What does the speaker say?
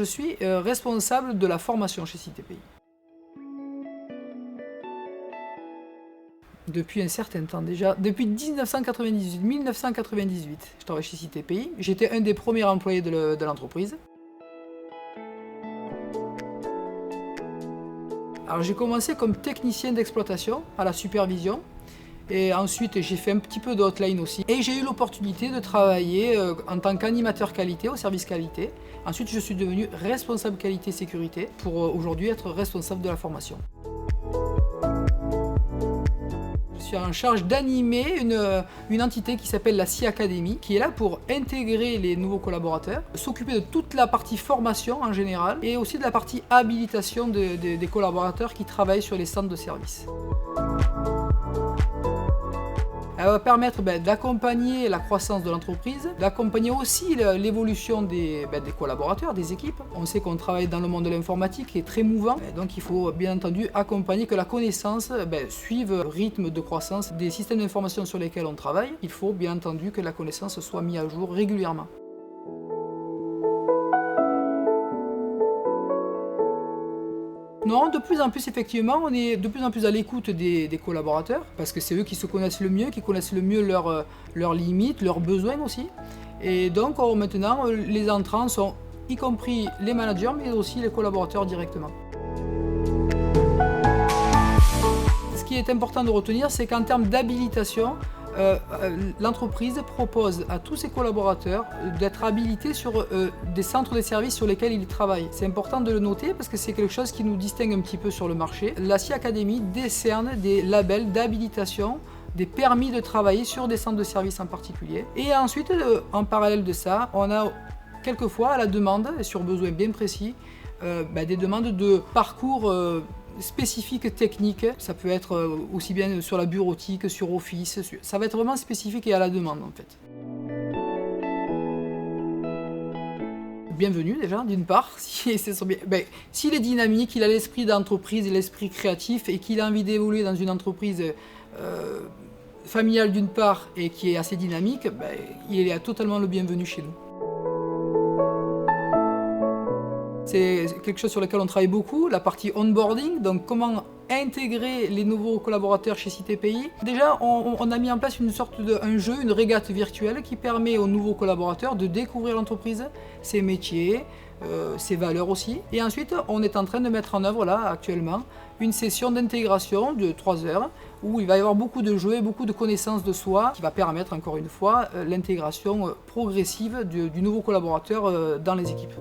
je suis responsable de la formation chez CityPay. Depuis un certain temps déjà, depuis 1998, je travaille chez CityPay. J'étais un des premiers employés de l'entreprise. Alors j'ai commencé comme technicien d'exploitation à la supervision. Et ensuite, j'ai fait un petit peu de hotline aussi. Et j'ai eu l'opportunité de travailler en tant qu'animateur qualité au service qualité. Ensuite, je suis devenu responsable qualité sécurité pour aujourd'hui être responsable de la formation. Je suis en charge d'animer une entité qui s'appelle la CI Academy, qui est là pour intégrer les nouveaux collaborateurs, s'occuper de toute la partie formation en général et aussi de la partie habilitation des collaborateurs qui travaillent sur les centres de service. Elle va permettre d'accompagner la croissance de l'entreprise, d'accompagner aussi l'évolution des collaborateurs, des équipes. On sait qu'on travaille dans le monde de l'informatique qui est très mouvant, donc il faut bien entendu accompagner que la connaissance suive le rythme de croissance des systèmes d'information sur lesquels on travaille. Il faut bien entendu que la connaissance soit mise à jour régulièrement. Non, de plus en plus effectivement, on est de plus en plus à l'écoute des collaborateurs, parce que c'est eux qui se connaissent le mieux, qui connaissent le mieux leurs limites, leurs besoins aussi. Et donc maintenant, les entrants sont y compris les managers, mais aussi les collaborateurs directement. Ce qui est important de retenir, c'est qu'en termes d'habilitation, l'entreprise propose à tous ses collaborateurs d'être habilités sur des centres de services sur lesquels ils travaillent. C'est important de le noter parce que c'est quelque chose qui nous distingue un petit peu sur le marché. La CI Academy décerne des labels d'habilitation, des permis de travailler sur des centres de services en particulier. Et ensuite, en parallèle de ça, on a quelquefois à la demande, et sur besoin bien précis, des demandes de parcours spécifique technique, ça peut être aussi bien sur la bureautique, sur Office, ça va être vraiment spécifique et à la demande en fait. Bienvenue déjà, d'une part, s'il est dynamique, il a l'esprit d'entreprise et l'esprit créatif et qu'il a envie d'évoluer dans une entreprise familiale d'une part et qui est assez dynamique, il est totalement le bienvenu chez nous. C'est quelque chose sur lequel on travaille beaucoup, la partie onboarding, donc comment intégrer les nouveaux collaborateurs chez CityPay. Déjà, on a mis en place une sorte un jeu, une régate virtuelle qui permet aux nouveaux collaborateurs de découvrir l'entreprise, ses métiers, ses valeurs aussi. Et ensuite, on est en train de mettre en œuvre là, actuellement, une session d'intégration de 3 heures où il va y avoir beaucoup de jeux et beaucoup de connaissances de soi qui va permettre, encore une fois, l'intégration progressive du nouveau collaborateur dans les équipes.